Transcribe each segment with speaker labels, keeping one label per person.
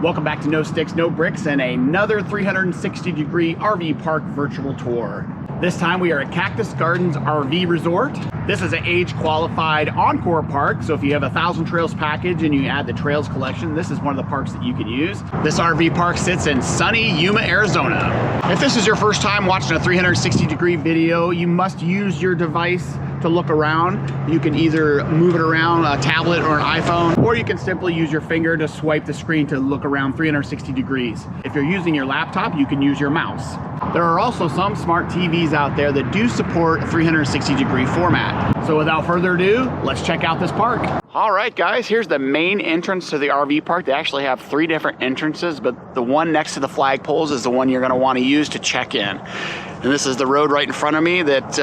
Speaker 1: Welcome back to No Sticks, No Bricks and another 360-degree RV park virtual tour. This time we are at Cactus Gardens RV Resort. This is an age-qualified Encore park, so if you have a 1,000 Trails package and you add the Trails collection, this is one of the parks that you can use. This RV park sits in sunny Yuma, Arizona. If this is your first time watching a 360-degree video, you must use your device to look around. You can either move it around a tablet or an iPhone, or you can simply use your finger to swipe the screen to look around 360 degrees. If you're using your laptop, you can use your mouse. There are also some smart TVs out there that do support a 360-degree format. So without further ado, let's check out this park. All right, guys, here's the main entrance to the RV park. They actually have 3 different entrances, but the one next to the flagpoles is the one you're gonna wanna use to check in. And this is the road right in front of me that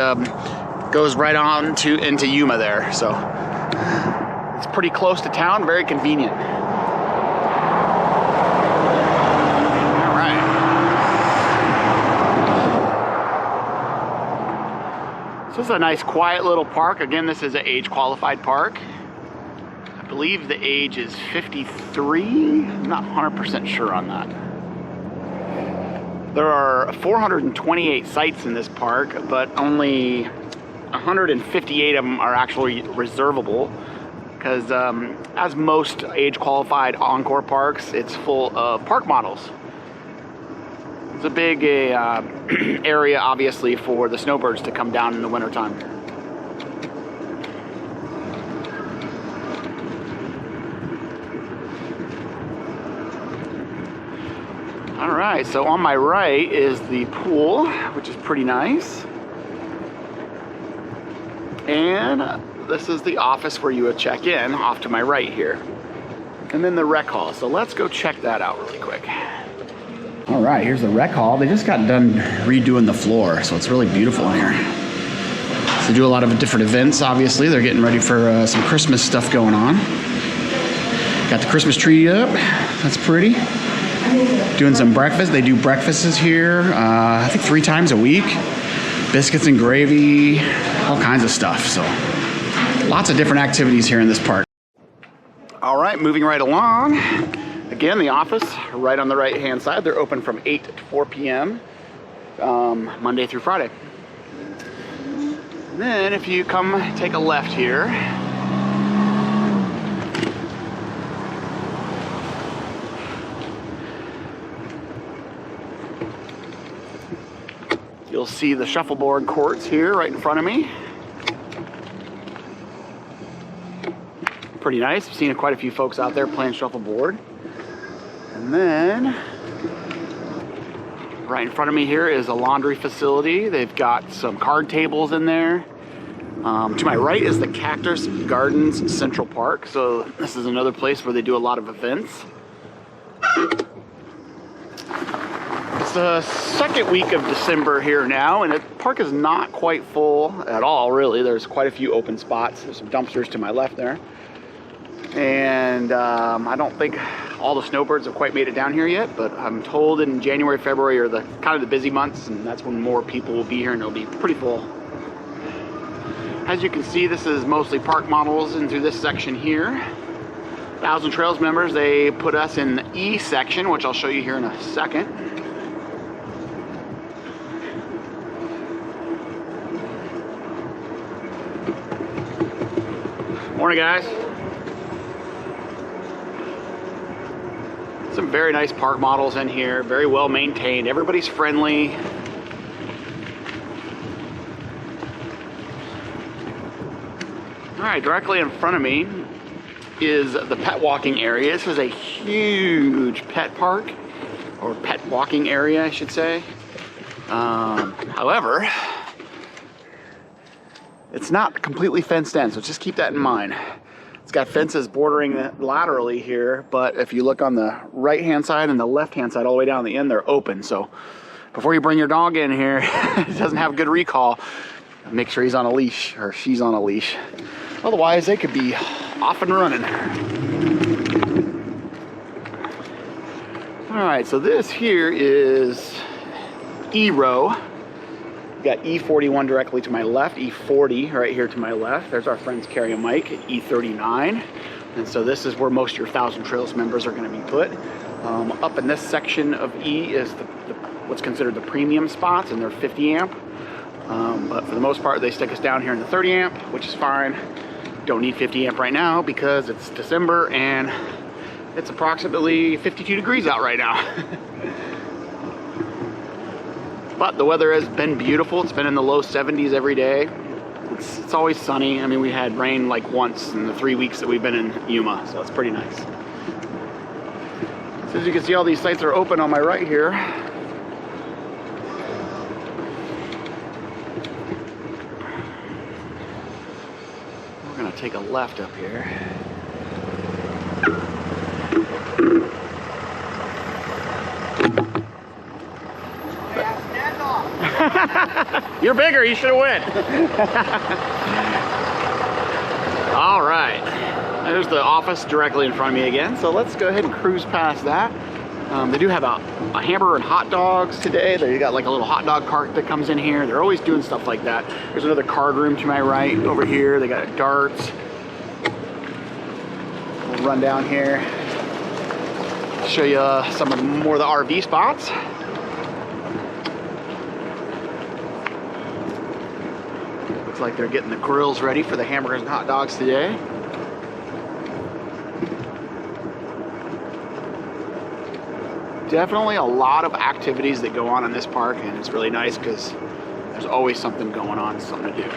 Speaker 1: goes right on into Yuma there. So it's pretty close to town, very convenient. All right. So this is a nice quiet little park. Again, this is an age qualified park. I believe the age is 53. I'm not 100% sure on that. There are 428 sites in this park, but only 158 of them are actually reservable, because as most age-qualified Encore parks, it's full of park models. It's a big area, obviously, for the snowbirds to come down in the wintertime. All right, so on my right is the pool, which is pretty nice. And this is the office where you would check in, off to my right here. And then the rec hall. So let's go check that out really quick. All right, here's the rec hall. They just got done redoing the floor, so it's really beautiful in here. So they do a lot of different events, obviously. They're getting ready for some Christmas stuff going on. Got the Christmas tree up. That's pretty. Doing some breakfast. They do breakfasts here, I think 3 times a week. Biscuits and gravy, all kinds of stuff. So lots of different activities here in this park. All right, moving right along. Again, the office right on the right hand side. They're open from 8 to 4 p.m. Monday through Friday. And then if you come take a left here, you'll see the shuffleboard courts here right in front of me. Pretty nice. I've seen quite a few folks out there playing shuffleboard. And then right in front of me here is a laundry facility. They've got some card tables in there. To my right is the Cactus Gardens Central Park. So this is another place where they do a lot of events. The second week of December here now, and the park is not quite full at all, really. There's quite a few open spots. There's some dumpsters to my left there. And I don't think all the snowbirds have quite made it down here yet, but I'm told in January, February are the kind of the busy months, and that's when more people will be here and it'll be pretty full. As you can see, this is mostly park models into this section here. 1,000 Trails members, they put us in the E section, which I'll show you here in a second. Morning, guys. Some very nice park models in here, very well maintained. Everybody's friendly. All right, directly in front of me is the pet walking area. This is a huge pet park, or pet walking area, I should say. However, it's not completely fenced in, so just keep that in mind. It's got fences bordering it laterally here, but if you look on the right-hand side and the left-hand side all the way down the end, they're open. So before you bring your dog in here, it doesn't have good recall, make sure he's on a leash or she's on a leash. Otherwise, they could be off and running. All right, so this here is E-row. Got E41 directly to my left, E40 right here to my left. There's our friends Carrie and Mike at E39. And so this is where most of your 1,000 Trails members are going to be put. Up in this section of E is what's considered the premium spots, and they're 50 amp. But for the most part, they stick us down here in the 30 amp, which is fine. Don't need 50 amp right now because it's December and it's approximately 52 degrees out right now. But the weather has been beautiful. It's been in the low 70s every day. It's always sunny. I mean, we had rain like once in the 3 weeks that we've been in Yuma, so it's pretty nice. So as you can see, all these sites are open on my right here. We're gonna take a left up here. You're bigger, you should have went. All right, there's the office directly in front of me again, so let's go ahead and cruise past that. They do have a hamburger and hot dogs today. They got like a little hot dog cart that comes in here. They're always doing stuff like that. There's another card room to my right over here. They got darts. We'll run down here, show you some of more of the RV spots. Looks like they're getting the grills ready for the hamburgers and hot dogs today. Definitely a lot of activities that go on in this park, and it's really nice because there's always something going on, something to do.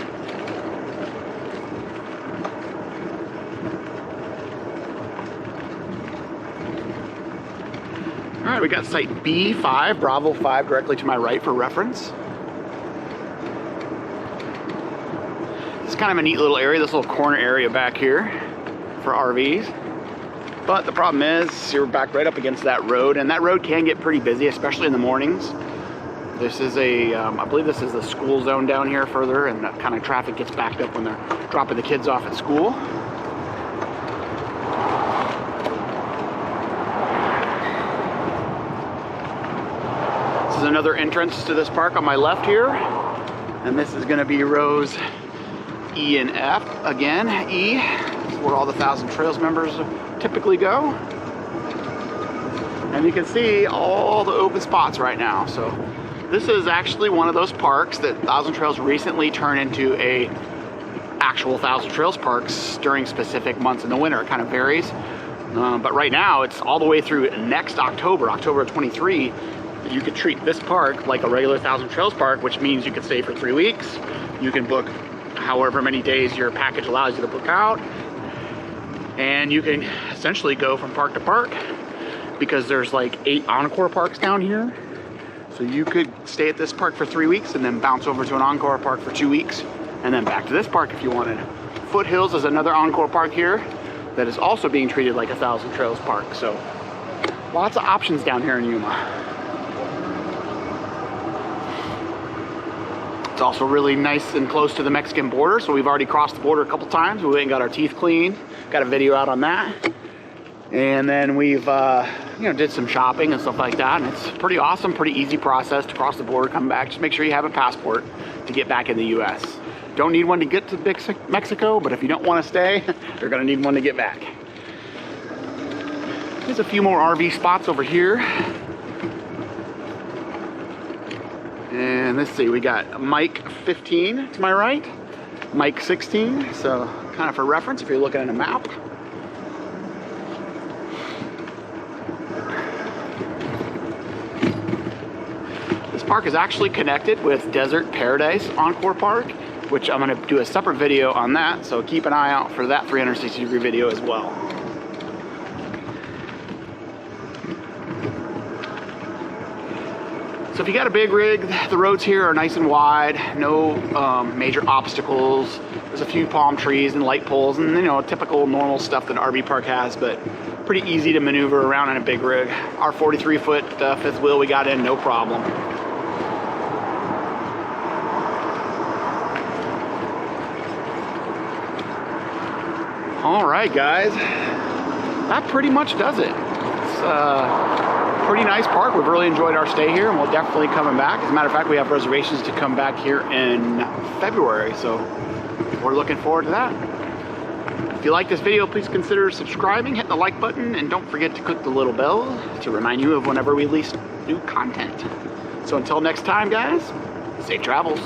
Speaker 1: All right, we got site B5, Bravo 5 directly to my right for reference. It's kind of a neat little area, this little corner area back here for RVs. But the problem is you're back right up against that road, and that road can get pretty busy, especially in the mornings. This is I believe this is the school zone down here further, and that kind of traffic gets backed up when they're dropping the kids off at school. This is another entrance to this park on my left here, and this is going to be rows E and F. Again, E is where all the Thousand Trails members typically go. And you can see all the open spots right now. So this is actually one of those parks that Thousand Trails recently turned into a actual Thousand Trails parks during specific months in the winter. It kind of varies. But right now it's all the way through next October, October of 23. You could treat this park like a regular Thousand Trails park, which means you could stay for 3 weeks. You can book however many days your package allows you to book out, and you can essentially go from park to park because there's like 8 Encore parks down here. So you could stay at this park for 3 weeks and then bounce over to an Encore park for 2 weeks and then back to this park if you wanted. Foothills is another Encore park here that is also being treated like a Thousand Trails park. So lots of options down here in Yuma. It's also really nice and close to the Mexican border, so we've already crossed the border a couple times. We went and got our teeth cleaned, got a video out on that. And then we've did some shopping and stuff like that, and it's pretty awesome, pretty easy process to cross the border, come back. Just make sure you have a passport to get back in the US. Don't need one to get to Mexico, but if you don't want to stay, you're gonna need one to get back. There's a few more RV spots over here. And let's see, we got Mike 15 to my right, Mike 16, so kind of for reference if you're looking at a map. This park is actually connected with Desert Paradise Encore Park, which I'm going to do a separate video on that, so keep an eye out for that 360-degree video as well. So if you got a big rig, the roads here are nice and wide, no major obstacles. There's a few palm trees and light poles and typical normal stuff that an RV park has, but pretty easy to maneuver around in a big rig. Our 43-foot fifth wheel we got in, no problem. All right, guys, that pretty much does it. It's pretty nice park. We've really enjoyed our stay here, and we'll definitely coming back. As a matter of fact, we have reservations to come back here in February, so we're looking forward to that. If you like this video, please consider subscribing, hitting the like button, and don't forget to click the little bell to remind you of whenever we release new content. So until next time, guys, safe travels.